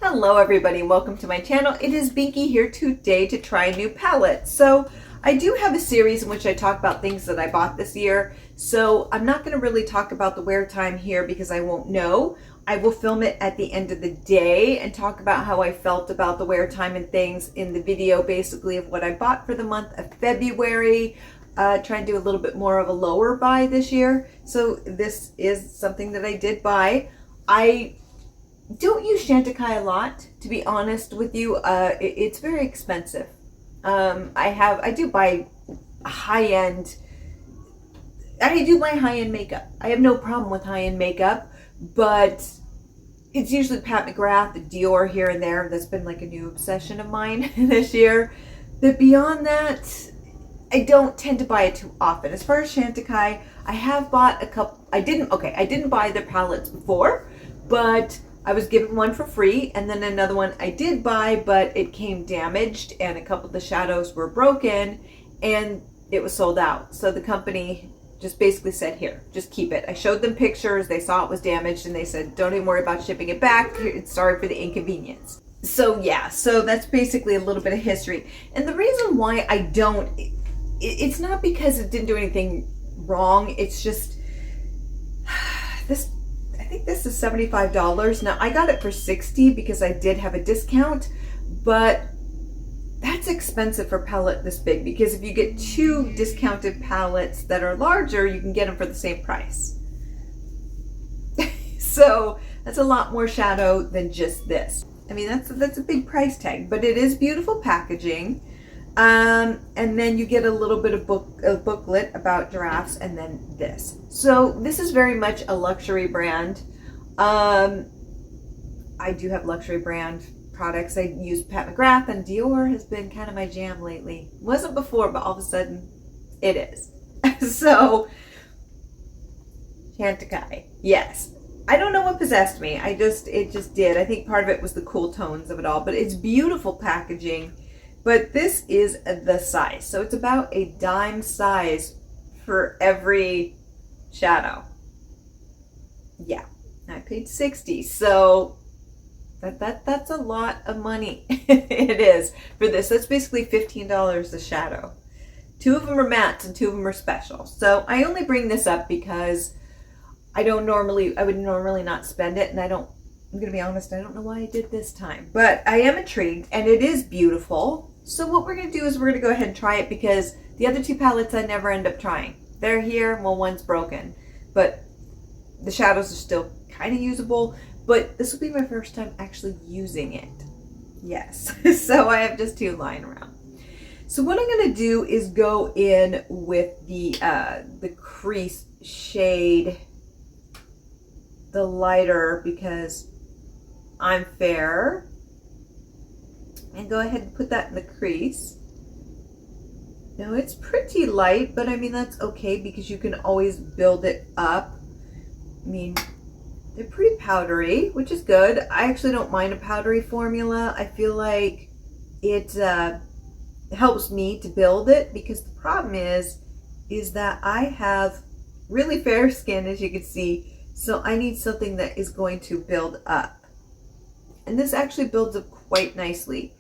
Hello everybody, welcome to my channel. It is Binky here today to try a new palette. So I do have a series in which I talk about things that I bought this year. So I'm not going to really talk about the wear time here because I won't know. I will film it at the end of the day and talk about how I felt about the wear time and things in the video, basically of what I bought for the month of February. Trying to do a little bit more of a lower buy this year. So this is something that I did buy. I don't use Chantecaille a lot, to be honest with you. It's very expensive. I do buy high-end, I do buy high-end makeup. I have no problem with high-end makeup, but it's usually Pat McGrath, the Dior here and there. That's been like a new obsession of mine this year. But beyond that, I don't tend to buy it too often. As far as Chantecaille, I have bought a couple. I didn't buy their palettes before, but I was given one for free, and then another one I did buy, but it came damaged and a couple of the shadows were broken and it was sold out. So the company just basically said, here, just keep it. I showed them pictures, they saw it was damaged, and they said, don't even worry about shipping it back. Sorry for the inconvenience. So yeah, so that's basically a little bit of history. And the reason why I don't, it's not because it didn't do anything wrong, it's just, I think this is $75. Now I got it for $60 because I did have a discount, but that's expensive for a palette this big, because if you get two discounted palettes that are larger, you can get them for the same price. So that's a lot more shadow than just this. I mean, that's a big price tag, but it is beautiful packaging. And then you get a little bit of booklet about giraffes, and then this. So this is very much a luxury brand. I do have luxury brand products. I use Pat McGrath, and Dior has been kind of my jam lately. Wasn't before, but all of a sudden it is. So Chantecaille, yes. I don't know what possessed me. It just did. I think part of it was the cool tones of it all, but it's beautiful packaging. But this is the size. So it's about a dime size for every shadow. Yeah, I paid $60. So that's a lot of money. It is for this. That's basically $15 a shadow. 2 of them are mattes and 2 of them are special. So I only bring this up because I would normally not spend it, and I'm going to be honest, I don't know why I did this time. But I am intrigued, and it is beautiful. So what we're going to do is we're going to go ahead and try it, because the other 2 palettes I never end up trying. They're here, well, one's broken. But the shadows are still kind of usable. But this will be my first time actually using it. Yes. So I have just 2 lying around. So what I'm going to do is go in with the crease shade, the lighter, because I'm fair, and go ahead and put that in the crease. Now it's pretty light, but I mean that's okay because you can always build it up. I mean, they're pretty powdery, which is good. I actually don't mind a powdery formula. I feel like it helps me to build it, because the problem is that I have really fair skin, as you can see, so I need something that is going to build up. And this actually builds up quite nicely.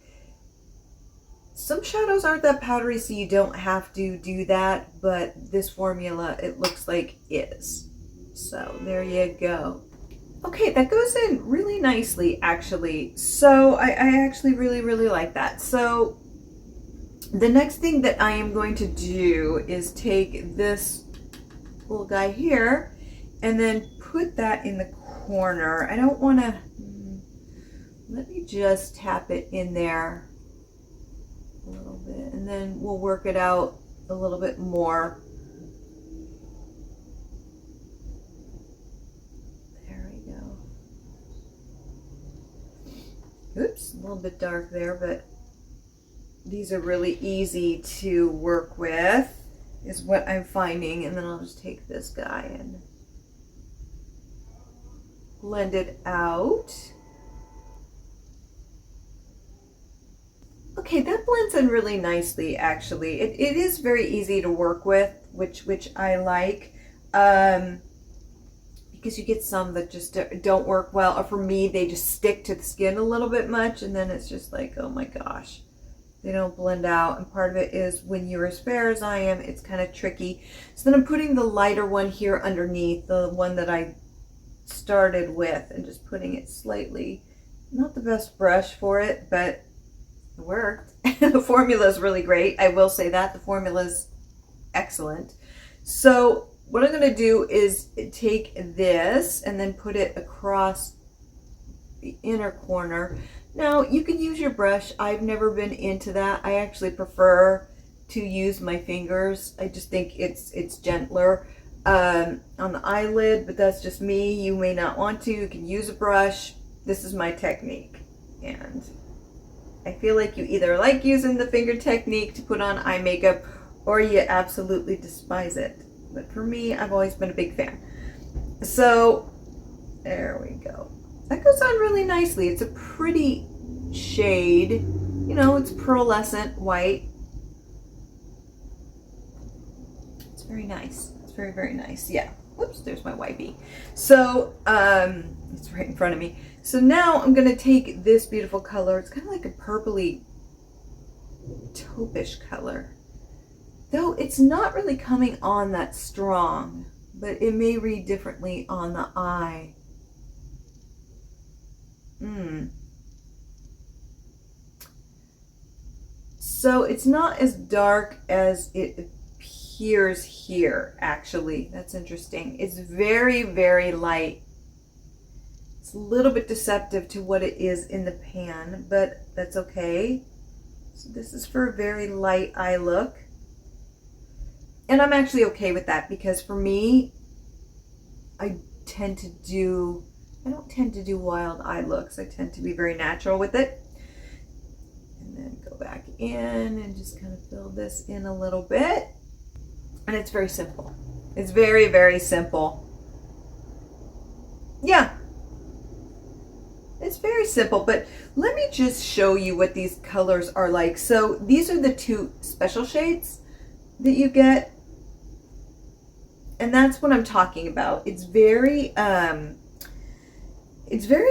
Some shadows aren't that powdery, so you don't have to do that, but this formula, it looks like is. So there you go. Okay, that goes in really nicely, actually. So I actually really like that. So the next thing that I am going to do is take this little guy here and then put that in the corner. I don't want to, let me just tap it in there a little bit, and then we'll work it out a little bit more. There we go. Oops, a little bit dark there, but these are really easy to work with, is what I'm finding. And then I'll just take this guy and blend it out. Okay, that blends in really nicely, actually. It is very easy to work with, which I like, because you get some that just don't work well, or for me, they just stick to the skin a little bit much, and then it's just like, oh my gosh, they don't blend out. And part of it is when you're as fair as I am, it's kind of tricky. So then I'm putting the lighter one here underneath, the one that I started with, and just putting it slightly. Not the best brush for it, but it worked. The formula is really great. I will say that the formula is excellent. So what I'm going to do is take this and then put it across the inner corner. Now you can use your brush. I've never been into that. I actually prefer to use my fingers. I just think it's gentler on the eyelid, but that's just me. You may not want to. You can use a brush. This is my technique, and I feel like you either like using the finger technique to put on eye makeup or you absolutely despise it. But for me, I've always been a big fan. So there we go. That goes on really nicely. It's a pretty shade. You know, it's pearlescent white. It's very nice. It's very, very nice. Yeah. Whoops, there's my wipey. So, it's right in front of me. So now I'm going to take this beautiful color. It's kind of like a purpley taupish color. Though it's not really coming on that strong, but it may read differently on the eye. So it's not as dark as it appears here, actually. That's interesting. It's very, very light. It's a little bit deceptive to what it is in the pan, but that's okay. So this is for a very light eye look. And I'm actually okay with that, because for me, I don't tend to do wild eye looks. I tend to be very natural with it. And then go back in and just kind of fill this in a little bit. And it's very simple. It's very, very simple. Yeah. It's very simple, but let me just show you what these colors are like. So these are the two special shades that you get. And that's what I'm talking about. It's very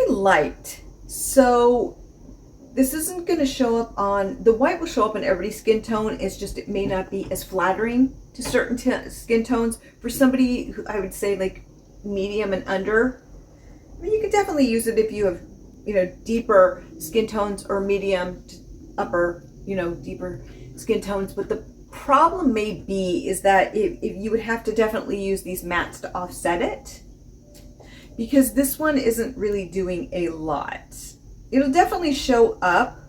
light. So this isn't going to show up on, the white will show up on everybody's skin tone. It's just, it may not be as flattering to certain skin tones. For somebody who I would say like medium and under, I mean, you could definitely use it if you have, you know, deeper skin tones, or medium to upper, you know, deeper skin tones. But the problem may be is that if you would have to definitely use these mattes to offset it, because this one isn't really doing a lot. It'll definitely show up,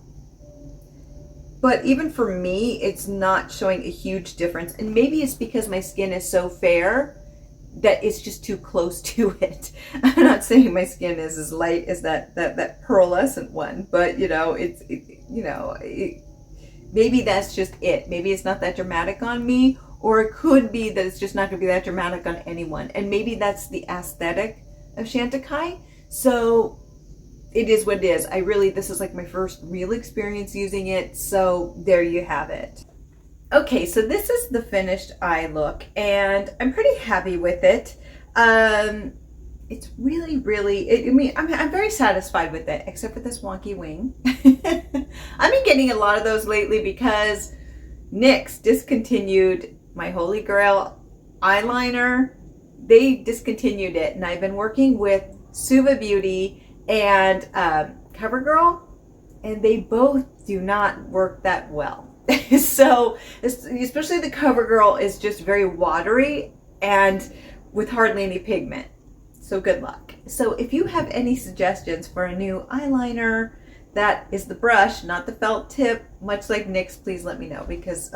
but even for me, it's not showing a huge difference. And maybe it's because my skin is so fair that it's just too close to it. I'm not saying my skin is as light as that pearlescent one, but you know, maybe that's just it. Maybe it's not that dramatic on me, or it could be that it's just not going to be that dramatic on anyone. And maybe that's the aesthetic of Chantecaille. So it is what it is. This is like my first real experience using it. So there you have it. Okay, so this is the finished eye look, and I'm pretty happy with it. It's really, really, I'm very satisfied with it, except for this wonky wing. I've been getting a lot of those lately because NYX discontinued my Holy Grail eyeliner. They discontinued it, and I've been working with Suva Beauty and CoverGirl, and they both do not work that well. So, especially the CoverGirl is just very watery and with hardly any pigment. So good luck. So if you have any suggestions for a new eyeliner that is the brush, not the felt tip, much like NYX, please let me know, because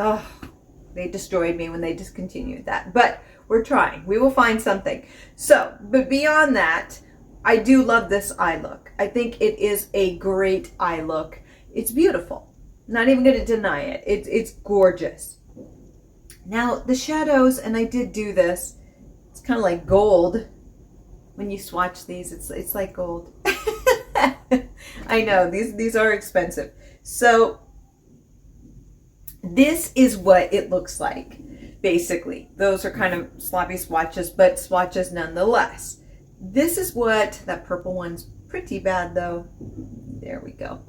they destroyed me when they discontinued that. But we're trying. We will find something. So, but beyond that, I do love this eye look. I think it is a great eye look. It's beautiful. Not even going to deny it. It's gorgeous. Now the shadows, and I did do this, it's kind of like gold. When you swatch these, it's like gold. I know, these are expensive. So this is what it looks like, basically. Those are kind of sloppy swatches, but swatches nonetheless. This is what, that purple one's pretty bad though. There we go.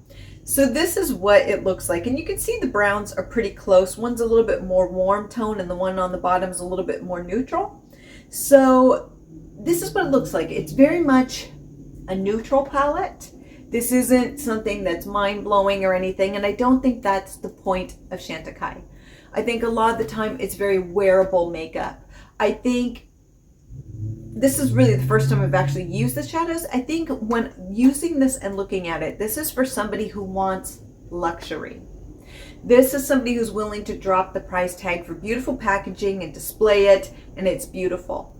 So this is what it looks like. And you can see the browns are pretty close. One's a little bit more warm tone and the one on the bottom is a little bit more neutral. So this is what it looks like. It's very much a neutral palette. This isn't something that's mind-blowing or anything, and I don't think that's the point of Chantecaille. I think a lot of the time it's very wearable makeup. I think this is really the first time I've actually used the shadows. I think when using this and looking at it, this is for somebody who wants luxury. This is somebody who's willing to drop the price tag for beautiful packaging and display it, and it's beautiful.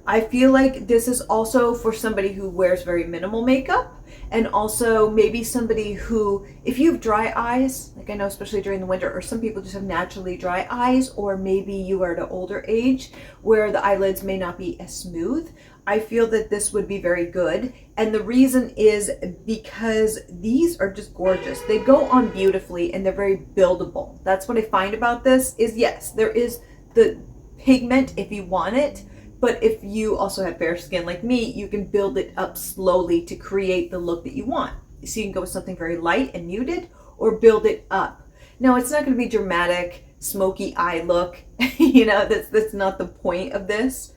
I feel like this is also for somebody who wears very minimal makeup, and also maybe somebody who, if you have dry eyes, like I know especially during the winter, or some people just have naturally dry eyes, or maybe you are at an older age where the eyelids may not be as smooth, I feel that this would be very good. And the reason is because these are just gorgeous. They go on beautifully and they're very buildable. That's what I find about this is, yes, there is the pigment if you want it, but if you also have fair skin like me, you can build it up slowly to create the look that you want. So you can go with something very light and muted or build it up. Now, it's not going to be dramatic, smoky eye look. You know, that's not the point of this,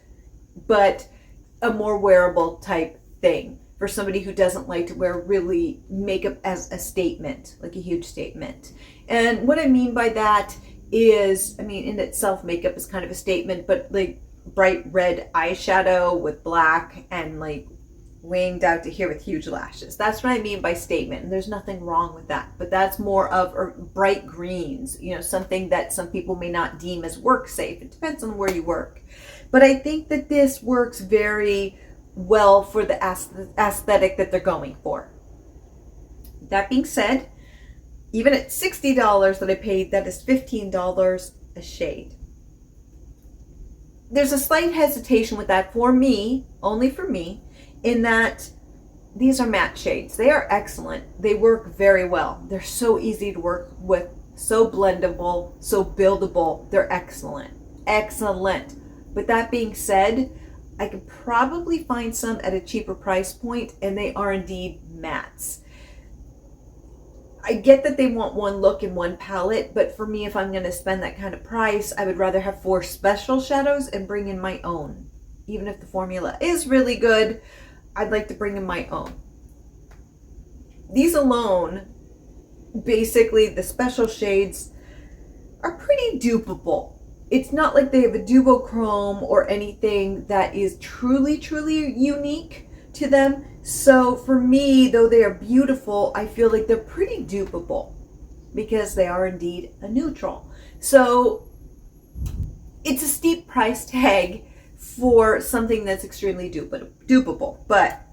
but a more wearable type thing for somebody who doesn't like to wear really makeup as a statement, like a huge statement. And what I mean by that is, I mean, in itself, makeup is kind of a statement, but like bright red eyeshadow with black and like winged out to here with huge lashes. That's what I mean by statement. And there's nothing wrong with that, but that's more of, or bright greens, you know, something that some people may not deem as work safe. It depends on where you work. But I think that this works very well for the aesthetic that they're going for. That being said, even at $60 that I paid, that is $15 a shade. There's a slight hesitation with that for me, only for me, in that these are matte shades. They are excellent. They work very well. They're so easy to work with, so blendable, so buildable. They're excellent. Excellent. But that being said, I could probably find some at a cheaper price point, and they are indeed mattes. I get that they want one look in one palette, but for me, if I'm going to spend that kind of price, I would rather have 4 special shadows and bring in my own. Even if the formula is really good, I'd like to bring in my own. These alone, basically the special shades, are pretty dupeable. It's not like they have a duochrome or anything that is truly, truly unique to them. So for me, though they are beautiful, I feel like they're pretty dupeable because they are indeed a neutral. So it's a steep price tag for something that's extremely dupeable, but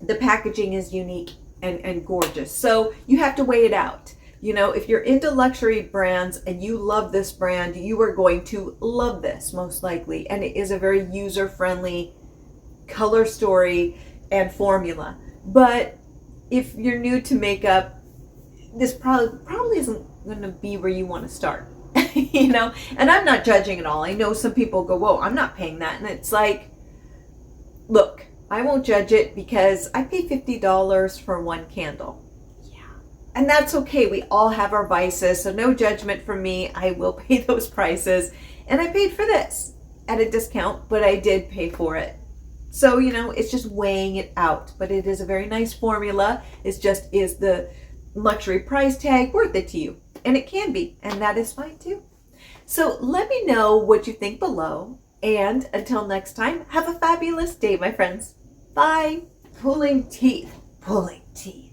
the packaging is unique and gorgeous. So you have to weigh it out. You know, if you're into luxury brands and you love this brand, you are going to love this most likely. And it is a very user-friendly color story and formula. But if you're new to makeup, this probably isn't going to be where you want to start. You know, and I'm not judging at all. I know some people go, whoa, I'm not paying that. And it's like, look, I won't judge it because I paid $50 for one candle. And that's okay. We all have our vices, so no judgment from me. I will pay those prices. And I paid for this at a discount, but I did pay for it. So, you know, it's just weighing it out. But it is a very nice formula. It's just, is the luxury price tag worth it to you? And it can be, and that is fine too. So let me know what you think below. And until next time, have a fabulous day, my friends. Bye. Pulling teeth. Pulling teeth.